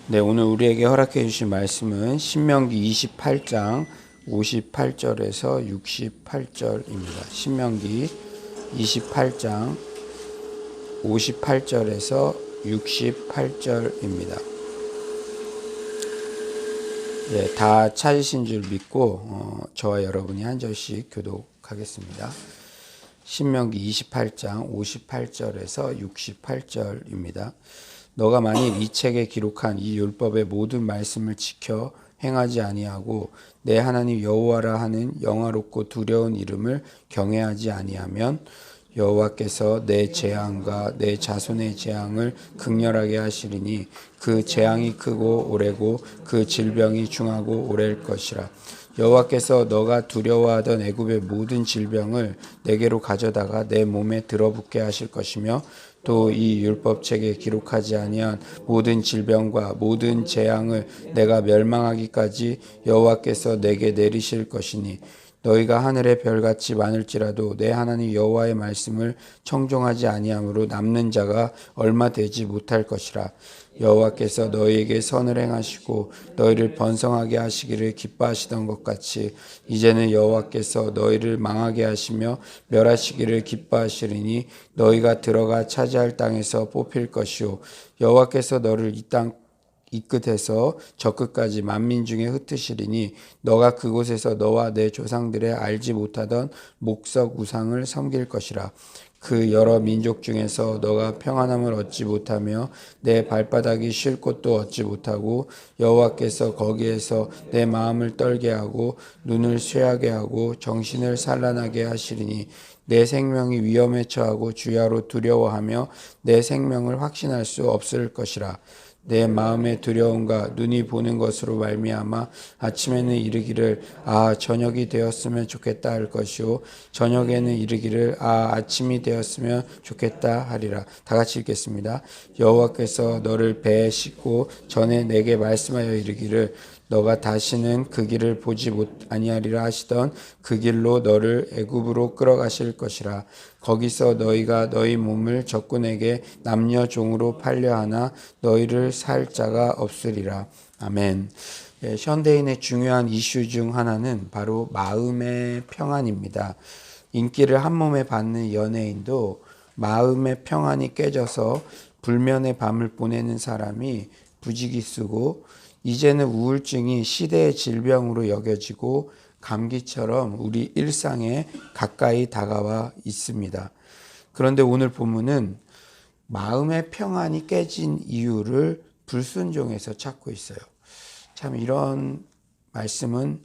네, 오늘 우리에게 허락해 주신 말씀은 신명기 28장 58절에서 68절입니다. 신명기 28장 58절에서 68절입니다. 네, 다 찾으신 줄 믿고 저와 여러분이 한 절씩 교독하겠습니다. 신명기 28장 58절에서 68절입니다. 너가 만일 이 책에 기록한 이 율법의 모든 말씀을 지켜 행하지 아니하고 내 하나님 여호와라 하는 영화롭고 두려운 이름을 경외하지 아니하면 여호와께서 내 재앙과 내 자손의 재앙을 극렬하게 하시리니 그 재앙이 크고 오래고 그 질병이 중하고 오래일 것이라. 여호와께서 너가 두려워하던 애굽의 모든 질병을 내게로 가져다가 내 몸에 들어붙게 하실 것이며 또 이 율법책에 기록하지 아니한 모든 질병과 모든 재앙을 내가 멸망하기까지 여호와께서 내게 내리실 것이니 너희가 하늘의 별같이 많을지라도 내 하나님 여호와의 말씀을 청종하지 아니함으로 남는 자가 얼마 되지 못할 것이라. 여호와께서 너희에게 선을 행하시고 너희를 번성하게 하시기를 기뻐하시던 것 같이 이제는 여호와께서 너희를 망하게 하시며 멸하시기를 기뻐하시리니 너희가 들어가 차지할 땅에서 뽑힐 것이요 여호와께서 너를 이 끝에서 저 끝까지 만민 중에 흩으시리니 너가 그곳에서 너와 내 조상들의 알지 못하던 목석 우상을 섬길 것이라. 그 여러 민족 중에서 너가 평안함을 얻지 못하며 내 발바닥이 쉴 곳도 얻지 못하고 여호와께서 거기에서 내 마음을 떨게 하고 눈을 쇠하게 하고 정신을 산란하게 하시리니 내 생명이 위험에 처하고 주야로 두려워하며 내 생명을 확신할 수 없을 것이라. 내 마음의 두려움과 눈이 보는 것으로 말미암아 아침에는 이르기를 저녁이 되었으면 좋겠다 할 것이요 저녁에는 이르기를 아침이 되었으면 좋겠다 하리라. 다 같이 읽겠습니다. 여호와께서 너를 배에 싣고 전에 내게 말씀하여 이르기를 너가 다시는 그 길을 보지 아니하리라 하시던 그 길로 너를 애굽으로 끌어가실 것이라. 거기서 너희가 너희 몸을 적군에게 남녀 종으로 팔려 하나 너희를 살 자가 없으리라. 아멘. 현대인의 중요한 이슈 중 하나는 바로 마음의 평안입니다. 인기를 한 몸에 받는 연예인도 마음의 평안이 깨져서 불면의 밤을 보내는 사람이 부지기수고 이제는 우울증이 시대의 질병으로 여겨지고 감기처럼 우리 일상에 가까이 다가와 있습니다. 그런데 오늘 본문은 마음의 평안이 깨진 이유를 불순종에서 찾고 있어요. 참 이런 말씀은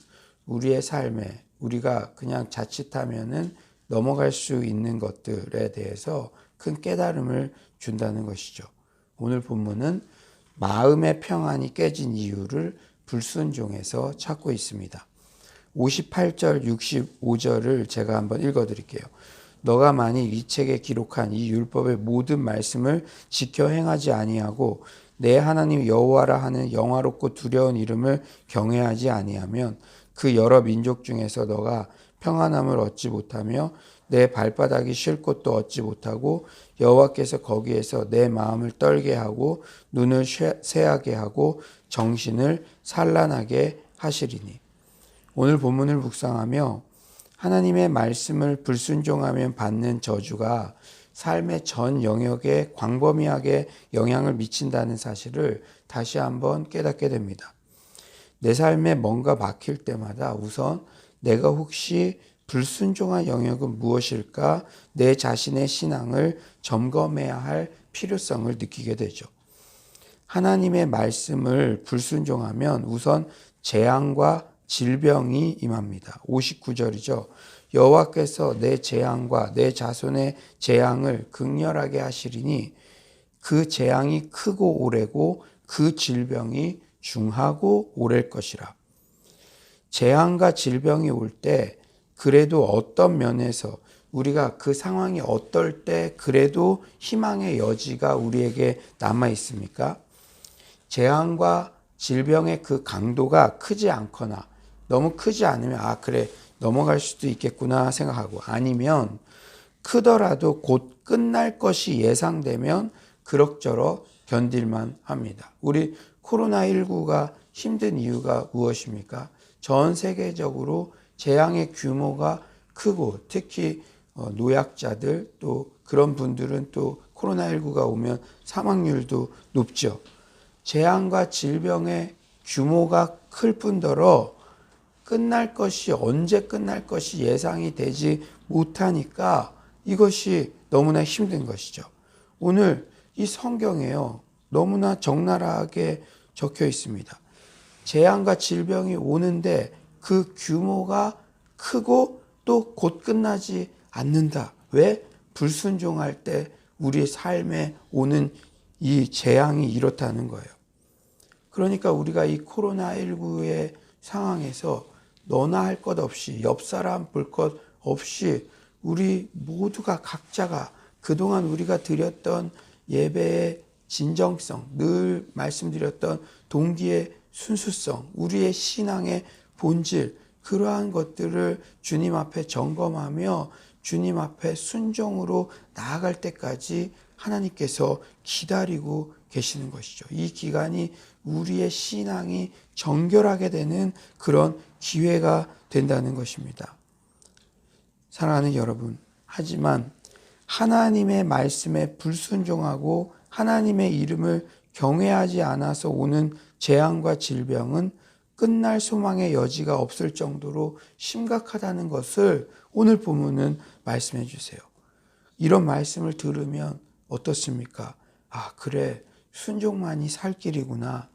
우리의 삶에 우리가 그냥 자칫하면은 넘어갈 수 있는 것들에 대해서 큰 깨달음을 준다는 것이죠. 오늘 본문은 마음의 평안이 깨진 이유를 불순종에서 찾고 있습니다. 58절, 65절을 제가 한번 읽어드릴게요. 너가 만일 이 책에 기록한 이 율법의 모든 말씀을 지켜 행하지 아니하고 내 하나님 여호와라 하는 영화롭고 두려운 이름을 경외하지 아니하면 그 여러 민족 중에서 너가 평안함을 얻지 못하며 내 발바닥이 쉴 곳도 얻지 못하고 여호와께서 거기에서 내 마음을 떨게 하고 눈을 쇠하게 하고 정신을 산란하게 하시리니. 오늘 본문을 묵상하며 하나님의 말씀을 불순종하면 받는 저주가 삶의 전 영역에 광범위하게 영향을 미친다는 사실을 다시 한번 깨닫게 됩니다. 내 삶에 뭔가 막힐 때마다 우선 내가 혹시 불순종한 영역은 무엇일까? 내 자신의 신앙을 점검해야 할 필요성을 느끼게 되죠. 하나님의 말씀을 불순종하면 우선 재앙과 질병이 임합니다. 59절이죠. 여호와께서 내 재앙과 내 자손의 재앙을 극렬하게 하시리니 그 재앙이 크고 오래고 그 질병이 중하고 오래일 것이라. 재앙과 질병이 올 때 그래도 어떤 면에서 우리가 그 상황이 어떨 때 그래도 희망의 여지가 우리에게 남아 있습니까? 재앙과 질병의 그 강도가 크지 않거나 너무 크지 않으면 그래 넘어갈 수도 있겠구나 생각하고, 아니면 크더라도 곧 끝날 것이 예상되면 그럭저럭 견딜만 합니다. 우리 코로나19가 힘든 이유가 무엇입니까? 전 세계적으로 재앙의 규모가 크고 특히 노약자들 또 그런 분들은 또 코로나19가 오면 사망률도 높죠. 재앙과 질병의 규모가 클 뿐더러 끝날 것이 언제 끝날 것이 예상이 되지 못하니까 이것이 너무나 힘든 것이죠. 오늘 이 성경에요. 너무나 적나라하게 적혀 있습니다. 재앙과 질병이 오는데 그 규모가 크고 또 곧 끝나지 않는다. 왜? 불순종할 때 우리 삶에 오는 이 재앙이 이렇다는 거예요. 그러니까 우리가 이 코로나19의 상황에서 너나 할 것 없이 옆 사람 볼 것 없이 우리 모두가 각자가 그동안 우리가 드렸던 예배의 진정성, 늘 말씀드렸던 동기의 순수성, 우리의 신앙의 본질, 그러한 것들을 주님 앞에 점검하며 주님 앞에 순종으로 나아갈 때까지 하나님께서 기다리고 계시는 것이죠. 이 기간이 우리의 신앙이 정결하게 되는 그런 기회가 된다는 것입니다. 사랑하는 여러분, 하지만 하나님의 말씀에 불순종하고 하나님의 이름을 경외하지 않아서 오는 재앙과 질병은 끝날 소망의 여지가 없을 정도로 심각하다는 것을 오늘 본문은 말씀해 주세요. 이런 말씀을 들으면 어떻습니까? 아, 그래. 순종만이 살 길이구나.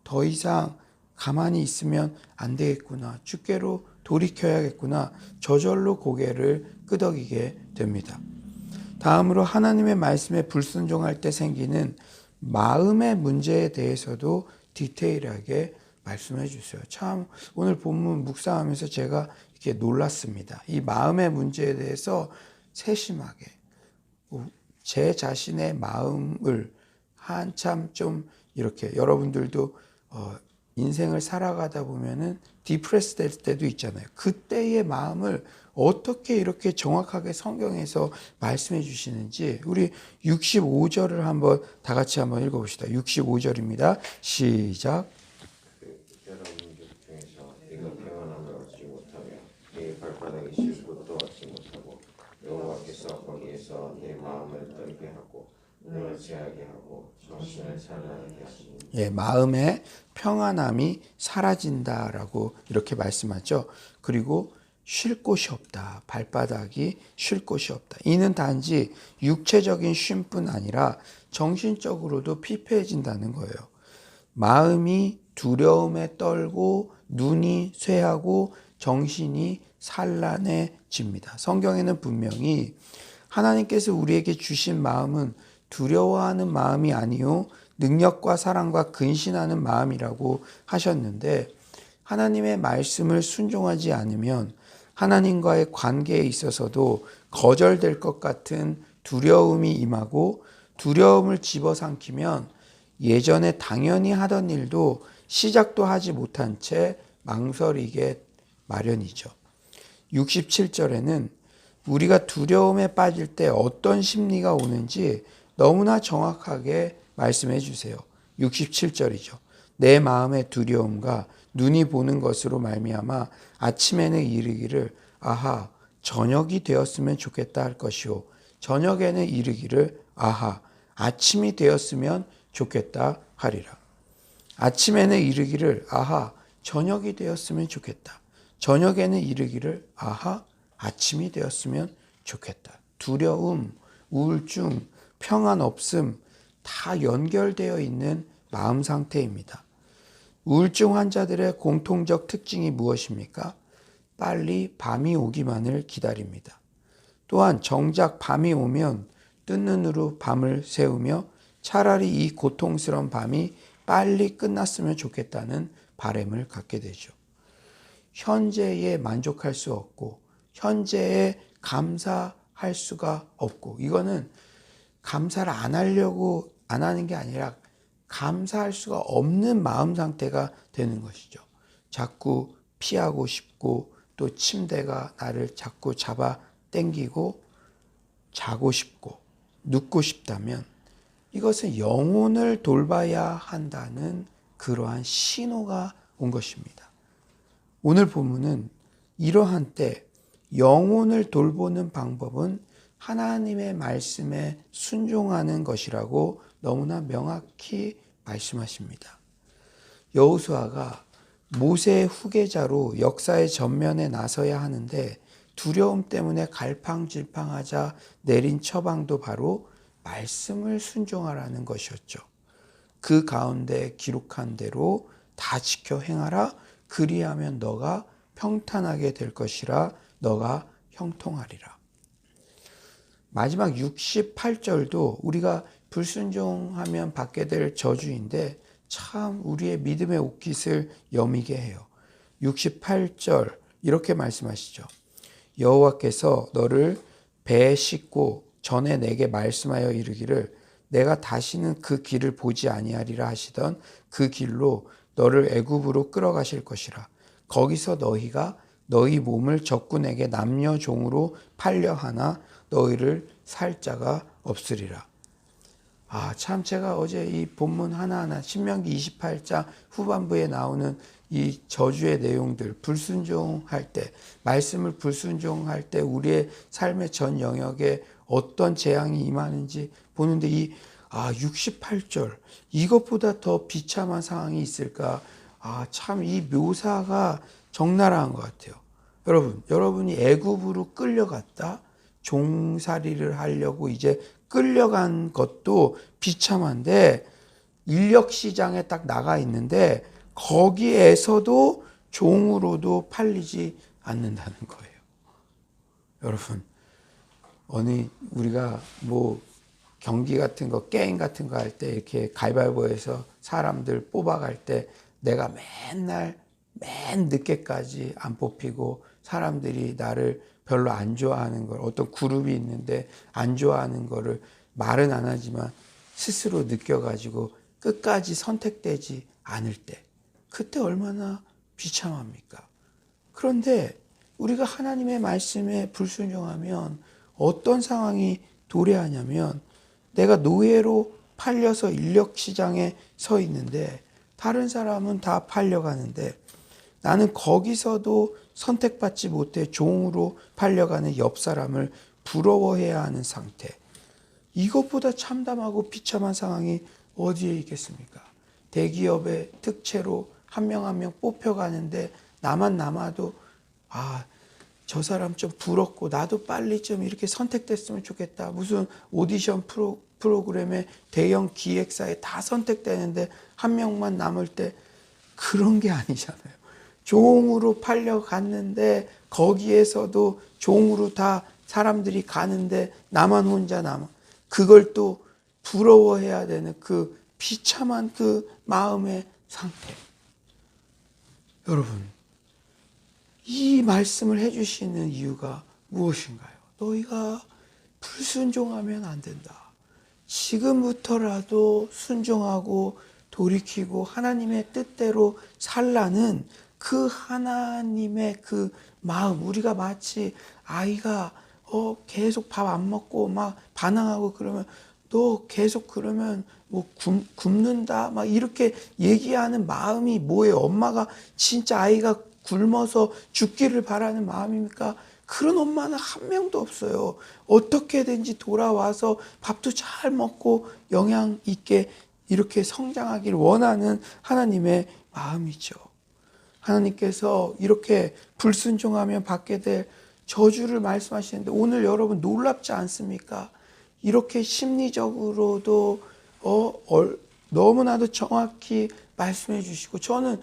더 이상 가만히 있으면 안 되겠구나. 주께로 돌이켜야겠구나. 저절로 고개를 끄덕이게 됩니다. 다음으로 하나님의 말씀에 불순종할 때 생기는 마음의 문제에 대해서도 디테일하게 말씀해 주세요. 참 오늘 본문 묵상하면서 제가 이렇게 놀랐습니다. 이 마음의 문제에 대해서 세심하게 제 자신의 마음을 한참 좀 이렇게 여러분들도 인생을 살아가다 보면은 디프레스 될 때도 있잖아요. 그때의 마음을 어떻게 이렇게 정확하게 성경에서 말씀해 주시는지 우리 65절을 한번 다 같이 한번 읽어봅시다. 65절입니다. 시작. 여러분 중에서 네가 평안함을 얻지 못하며 네 발바닥이 실 곳도 얻지 못하고 여호와께서 거기에서 내 마음을 떨게 하고 눈을 채하게 하고 정신을 산란하게 하시니 예, 마음의 평안함이 사라진다라고 이렇게 말씀하죠. 그리고 쉴 곳이 없다. 발바닥이 쉴 곳이 없다. 이는 단지 육체적인 쉼뿐 아니라 정신적으로도 피폐해진다는 거예요. 마음이 두려움에 떨고 눈이 쇠하고 정신이 산란해집니다. 성경에는 분명히 하나님께서 우리에게 주신 마음은 두려워하는 마음이 아니요 능력과 사랑과 근신하는 마음이라고 하셨는데 하나님의 말씀을 순종하지 않으면 하나님과의 관계에 있어서도 거절될 것 같은 두려움이 임하고 두려움을 집어삼키면 예전에 당연히 하던 일도 시작도 하지 못한 채 망설이게 마련이죠. 67절에는 우리가 두려움에 빠질 때 어떤 심리가 오는지 너무나 정확하게 말씀해 주세요. 67절이죠. 내 마음의 두려움과 눈이 보는 것으로 말미암아 아침에는 이르기를 아하 저녁이 되었으면 좋겠다 할 것이요 저녁에는 이르기를 아하 아침이 되었으면 좋겠다 하리라. 아침에는 이르기를 아하 저녁이 되었으면 좋겠다. 저녁에는 이르기를 아하 아침이 되었으면 좋겠다. 두려움, 우울증, 평안 없음 다 연결되어 있는 마음 상태입니다. 우울증 환자들의 공통적 특징이 무엇입니까? 빨리 밤이 오기만을 기다립니다. 또한 정작 밤이 오면 뜬 눈으로 밤을 새우며 차라리 이 고통스러운 밤이 빨리 끝났으면 좋겠다는 바람을 갖게 되죠. 현재에 만족할 수 없고 현재에 감사할 수가 없고 이거는 감사를 안 하려고 안 하는 게 아니라 감사할 수가 없는 마음 상태가 되는 것이죠. 자꾸 피하고 싶고 또 침대가 나를 자꾸 잡아 당기고 자고 싶고 눕고 싶다면 이것은 영혼을 돌봐야 한다는 그러한 신호가 온 것입니다. 오늘 본문은 이러한 때 영혼을 돌보는 방법은 하나님의 말씀에 순종하는 것이라고 너무나 명확히 말씀하십니다. 여호수아가 모세의 후계자로 역사의 전면에 나서야 하는데 두려움 때문에 갈팡질팡하자 내린 처방도 바로 말씀을 순종하라는 것이었죠. 그 가운데 기록한 대로 다 지켜 행하라. 그리하면 너가 평탄하게 될 것이라. 너가 형통하리라. 마지막 68절도 우리가 불순종하면 받게 될 저주인데 참 우리의 믿음의 옷깃을 여미게 해요. 68절 이렇게 말씀하시죠. 여호와께서 너를 배에 싣고 전에 내게 말씀하여 이르기를 내가 다시는 그 길을 보지 아니하리라 하시던 그 길로 너를 애굽으로 끌어가실 것이라. 거기서 너희가 너희 몸을 적군에게 남녀 종으로 팔려 하나 너희를 살 자가 없으리라. 참 제가 어제 이 본문 하나하나 신명기 28장 후반부에 나오는 이 저주의 내용들, 불순종할 때, 말씀을 불순종할 때 우리의 삶의 전 영역에 어떤 재앙이 임하는지 보는데 68절 이것보다 더 비참한 상황이 있을까? 참 이 묘사가 적나라한 것 같아요. 여러분이 애굽으로 끌려갔다, 종살이를 하려고 이제 끌려간 것도 비참한데 인력시장에 딱 나가 있는데 거기에서도 종으로도 팔리지 않는다는 거예요. 여러분, 우리가 경기 같은 거, 게임 같은 거 할 때 이렇게 가위바위보해서 사람들 뽑아갈 때 내가 맨 늦게까지 안 뽑히고 사람들이 나를 별로 안 좋아하는 걸, 어떤 그룹이 있는데 안 좋아하는 거를 말은 안 하지만 스스로 느껴가지고 끝까지 선택되지 않을 때, 그때 얼마나 비참합니까? 그런데 우리가 하나님의 말씀에 불순종하면 어떤 상황이 도래하냐면 내가 노예로 팔려서 인력시장에 서 있는데 다른 사람은 다 팔려가는데 나는 거기서도 선택받지 못해 종으로 팔려가는 옆 사람을 부러워해야 하는 상태. 이것보다 참담하고 비참한 상황이 어디에 있겠습니까? 대기업의 특채로 한 명 한 명 뽑혀가는데 나만 남아도 저 사람 좀 부럽고 나도 빨리 좀 이렇게 선택됐으면 좋겠다. 무슨 오디션 프로그램에 대형 기획사에 다 선택되는데 한 명만 남을 때 그런 게 아니잖아요. 종으로 팔려갔는데 거기에서도 종으로 다 사람들이 가는데 나만 혼자 남아. 그걸 또 부러워해야 되는 그 비참한 그 마음의 상태. 여러분, 이 말씀을 해주시는 이유가 무엇인가요? 너희가 불순종하면 안 된다. 지금부터라도 순종하고 돌이키고 하나님의 뜻대로 살라는 그 하나님의 그 마음. 우리가 마치 아이가 계속 밥 안 먹고 막 반항하고 그러면 너 계속 그러면 굶는다 막 이렇게 얘기하는 마음이 뭐예요? 엄마가 진짜 아이가 굶어서 죽기를 바라는 마음입니까? 그런 엄마는 한 명도 없어요. 어떻게든지 돌아와서 밥도 잘 먹고 영양 있게 이렇게 성장하기를 원하는 하나님의 마음이죠. 하나님께서 이렇게 불순종하면 받게 될 저주를 말씀하시는데 오늘 여러분 놀랍지 않습니까? 이렇게 심리적으로도 너무나도 정확히 말씀해 주시고 저는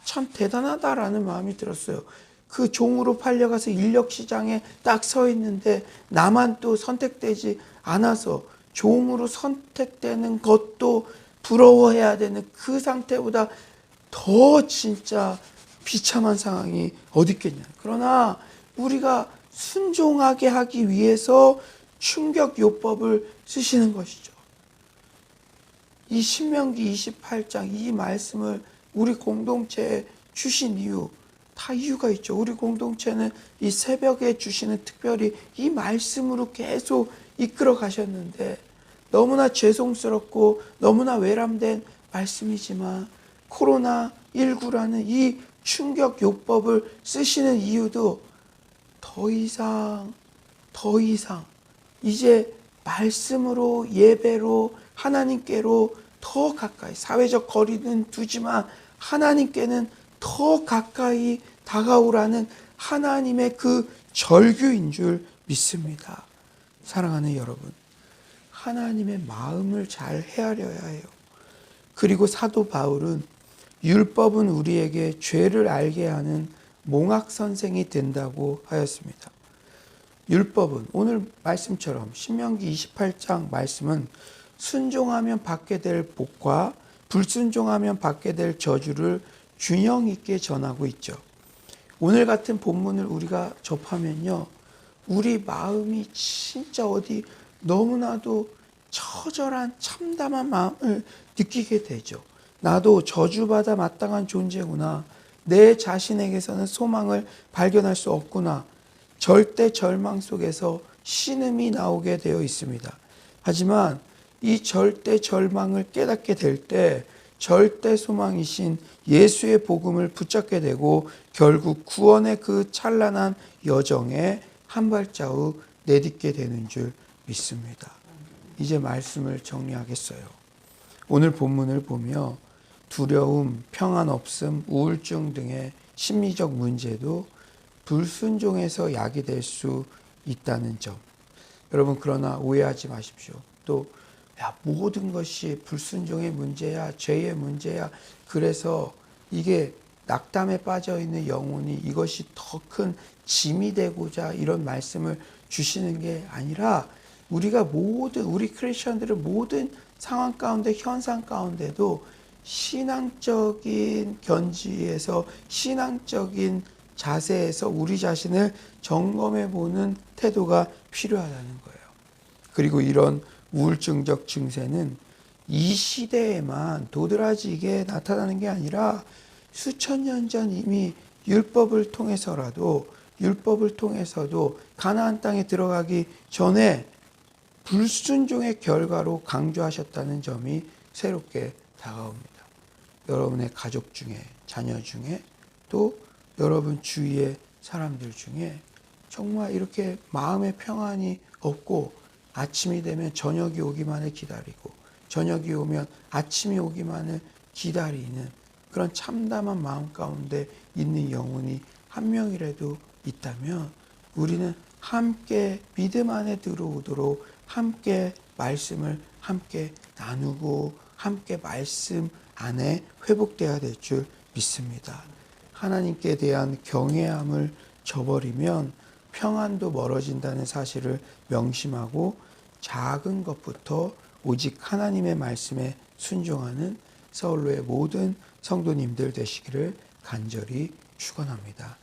참 대단하다라는 마음이 들었어요. 그 종으로 팔려가서 인력시장에 딱 서 있는데 나만 또 선택되지 않아서 종으로 선택되는 것도 부러워해야 되는 그 상태보다 더 진짜 비참한 상황이 어디 있겠냐. 그러나 우리가 순종하게 하기 위해서 충격요법을 쓰시는 것이죠. 이 신명기 28장 이 말씀을 우리 공동체에 주신 이유, 다 이유가 있죠. 우리 공동체는 이 새벽에 주시는 특별히 이 말씀으로 계속 이끌어 가셨는데 너무나 죄송스럽고 너무나 외람된 말씀이지만 코로나19라는 이 충격 요법을 쓰시는 이유도 더 이상 이제 말씀으로 예배로 하나님께로 더 가까이, 사회적 거리는 두지만 하나님께는 더 가까이 다가오라는 하나님의 그 절규인 줄 믿습니다. 사랑하는 여러분, 하나님의 마음을 잘 헤아려야 해요. 그리고 사도 바울은 율법은 우리에게 죄를 알게 하는 몽학 선생이 된다고 하였습니다. 율법은 오늘 말씀처럼 신명기 28장 말씀은 순종하면 받게 될 복과 불순종하면 받게 될 저주를 균형 있게 전하고 있죠. 오늘 같은 본문을 우리가 접하면요, 우리 마음이 진짜 어디 너무나도 처절한 참담한 마음을 느끼게 되죠. 나도 저주받아 마땅한 존재구나. 내 자신에게서는 소망을 발견할 수 없구나. 절대 절망 속에서 신음이 나오게 되어 있습니다. 하지만 이 절대 절망을 깨닫게 될 때 절대 소망이신 예수의 복음을 붙잡게 되고 결국 구원의 그 찬란한 여정에 한 발자국 내딛게 되는 줄 믿습니다. 이제 말씀을 정리하겠어요. 오늘 본문을 보며 두려움, 평안 없음, 우울증 등의 심리적 문제도 불순종에서 야기될 수 있다는 점. 여러분, 그러나 오해하지 마십시오. 또 모든 것이 불순종의 문제야, 죄의 문제야. 그래서 이게 낙담에 빠져 있는 영혼이 이것이 더 큰 짐이 되고자 이런 말씀을 주시는 게 아니라 우리가 우리 크리스천들은 모든 상황 가운데, 현상 가운데도 신앙적인 견지에서, 신앙적인 자세에서 우리 자신을 점검해 보는 태도가 필요하다는 거예요. 그리고 이런 우울증적 증세는 이 시대에만 도드라지게 나타나는 게 아니라 수천 년 전 이미 율법을 통해서도 가나안 땅에 들어가기 전에 불순종의 결과로 강조하셨다는 점이 새롭게 다가옵니다. 여러분의 가족 중에, 자녀 중에, 또 여러분 주위의 사람들 중에 정말 이렇게 마음의 평안이 없고 아침이 되면 저녁이 오기만을 기다리고 저녁이 오면 아침이 오기만을 기다리는 그런 참담한 마음 가운데 있는 영혼이 한 명이라도 있다면 우리는 함께 믿음 안에 들어오도록 함께 말씀을 함께 나누고 함께 말씀 안에 회복되어야 될 줄 믿습니다. 하나님께 대한 경외함을 저버리면 평안도 멀어진다는 사실을 명심하고 작은 것부터 오직 하나님의 말씀에 순종하는 서울로의 모든 성도님들 되시기를 간절히 축원합니다.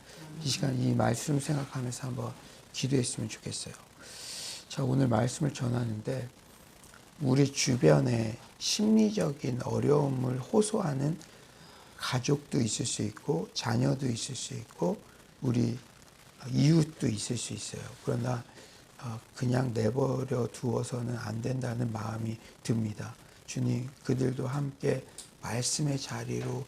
이 시간 이 말씀 생각하면서 한번 기도했으면 좋겠어요. 자, 오늘 말씀을 전하는데 우리 주변에 심리적인 어려움을 호소하는 가족도 있을 수 있고 자녀도 있을 수 있고 우리 이웃도 있을 수 있어요. 그러나 그냥 내버려 두어서는 안 된다는 마음이 듭니다. 주님, 그들도 함께 말씀의 자리로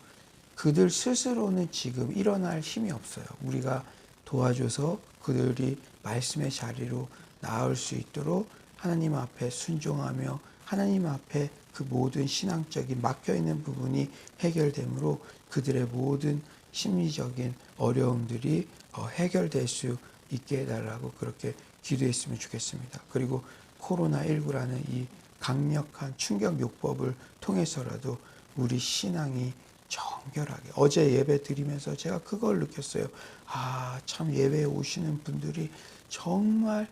그들 스스로는 지금 일어날 힘이 없어요. 우리가 도와줘서 그들이 말씀의 자리로 나올 수 있도록 하나님 앞에 순종하며 하나님 앞에 그 모든 신앙적인 막혀있는 부분이 해결되므로 그들의 모든 심리적인 어려움들이 해결될 수 있게 해달라고 그렇게 기도했으면 좋겠습니다. 그리고 코로나19라는 이 강력한 충격 요법을 통해서라도 우리 신앙이 정결하게, 어제 예배 드리면서 제가 그걸 느꼈어요. 참 예배에 오시는 분들이 정말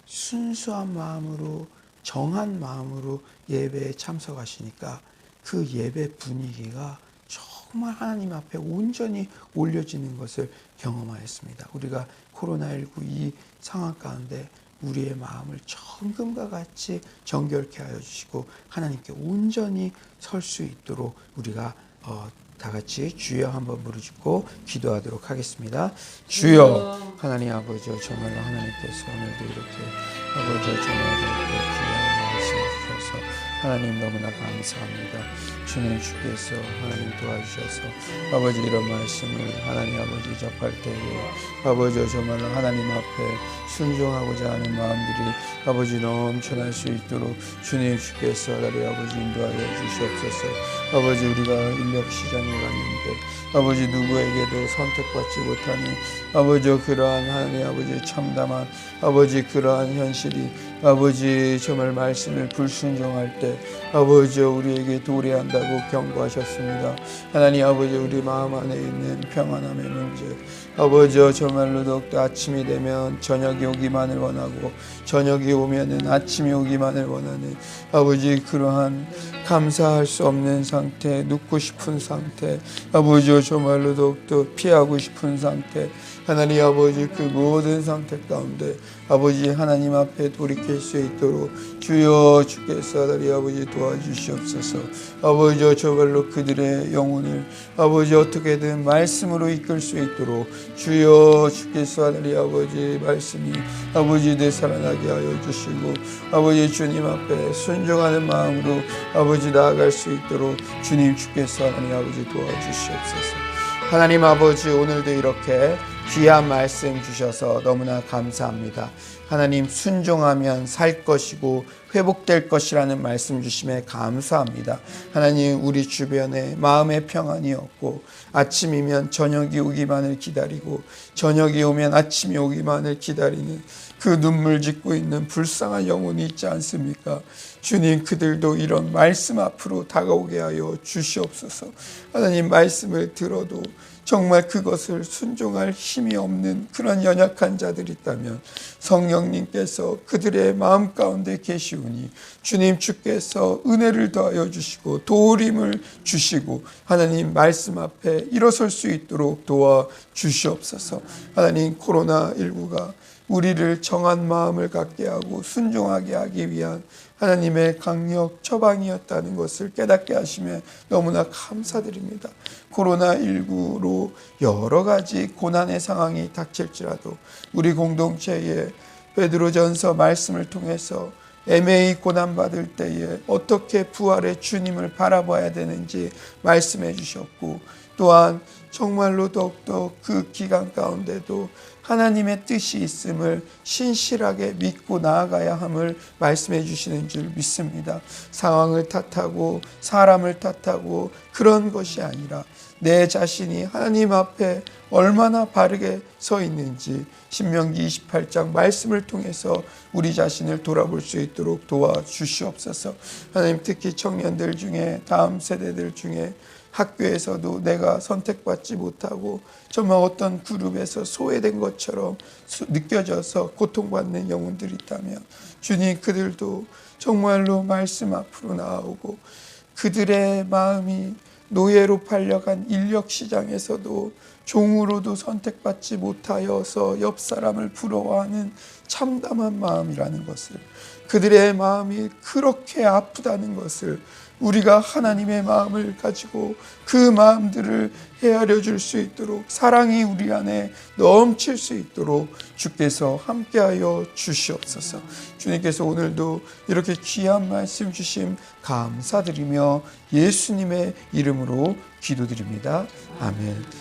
순수한 마음으로, 정한 마음으로 예배에 참석하시니까 그 예배 분위기가 정말 하나님 앞에 온전히 올려지는 것을 경험하였습니다. 우리가 코로나19 이 상황 가운데 우리의 마음을 정금과 같이 정결케 하여 주시고 하나님께 온전히 설 수 있도록 우리가 다 같이 주여 한번 부르짖고 기도하도록 하겠습니다. 주여 하나님 아버지, 정말로 하나님께서 오늘도 이렇게 아버지 정말 귀한 하나님 너무나 감사합니다. 주님 주께서 하나님 도와주셔서 아버지 이런 말씀을 하나님 아버지 접할 때에 아버지 정말로 하나님 앞에 순종하고자 하는 마음들이 아버지 넘쳐날 수 있도록 주님 주께서 나를 아버지 인도하여 주시옵소서. 아버지 우리가 인력시장에 갔는데 아버지 누구에게도 선택받지 못하니 아버지 그러한 하나님 아버지 참담한 아버지 그러한 현실이 아버지 정말 말씀을 불순종할 때 아버지 우리에게 도래한다고 경고하셨습니다. 하나님 아버지 우리 마음 안에 있는 평안함의 문제 아버지 정말로 더욱더 아침이 되면 저녁이 오기만을 원하고 저녁이 오면은 아침이 오기만을 원하는 아버지 그러한 감사할 수 없는 상태 눕고 싶은 상태 아버지 정말로 더욱더 피하고 싶은 상태 하나님 아버지 그 모든 상태 가운데 아버지 하나님 앞에 돌이킬 수 있도록 주여 주께서 하나님 아버지 도와주시옵소서. 아버지 저발로 그들의 영혼을 아버지 어떻게든 말씀으로 이끌 수 있도록 주여 주께서 하나님 아버지 말씀이 아버지 되살아나게 하여 주시고 아버지 주님 앞에 순종하는 마음으로 아버지 나아갈 수 있도록 주님 주께서 하나님 아버지 도와주시옵소서. 하나님 아버지 오늘도 이렇게 귀한 말씀 주셔서 너무나 감사합니다. 하나님 순종하면 살 것이고 회복될 것이라는 말씀 주심에 감사합니다. 하나님 우리 주변에 마음의 평안이 없고 아침이면 저녁이 오기만을 기다리고 저녁이 오면 아침이 오기만을 기다리는 그 눈물 짓고 있는 불쌍한 영혼이 있지 않습니까? 주님 그들도 이런 말씀 앞으로 다가오게 하여 주시옵소서. 하나님 말씀을 들어도 정말 그것을 순종할 힘이 없는 그런 연약한 자들이 있다면 성령님께서 그들의 마음 가운데 계시오니 주님 주께서 은혜를 더하여 주시고 도우림을 주시고 하나님 말씀 앞에 일어설 수 있도록 도와 주시옵소서. 하나님 코로나19가 우리를 정한 마음을 갖게 하고 순종하게 하기 위한 하나님의 강력 처방이었다는 것을 깨닫게 하시며 너무나 감사드립니다. 코로나19로 여러 가지 고난의 상황이 닥칠지라도 우리 공동체에 베드로전서 말씀을 통해서 애매히 고난받을 때에 어떻게 부활의 주님을 바라봐야 되는지 말씀해 주셨고 또한 정말로 더욱더 그 기간 가운데도 하나님의 뜻이 있음을 신실하게 믿고 나아가야 함을 말씀해 주시는 줄 믿습니다. 상황을 탓하고 사람을 탓하고 그런 것이 아니라 내 자신이 하나님 앞에 얼마나 바르게 서 있는지 신명기 28장 말씀을 통해서 우리 자신을 돌아볼 수 있도록 도와주시옵소서. 하나님 특히 청년들 중에 다음 세대들 중에 학교에서도 내가 선택받지 못하고 정말 어떤 그룹에서 소외된 것처럼 느껴져서 고통받는 영혼들이 있다면 주님 그들도 정말로 말씀 앞으로 나아오고 그들의 마음이 노예로 팔려간 인력시장에서도 종으로도 선택받지 못하여서 옆 사람을 부러워하는 참담한 마음이라는 것을 그들의 마음이 그렇게 아프다는 것을 우리가 하나님의 마음을 가지고 그 마음들을 헤아려 줄 수 있도록 사랑이 우리 안에 넘칠 수 있도록 주께서 함께하여 주시옵소서. 주님께서 오늘도 이렇게 귀한 말씀 주심 감사드리며 예수님의 이름으로 기도드립니다. 아멘.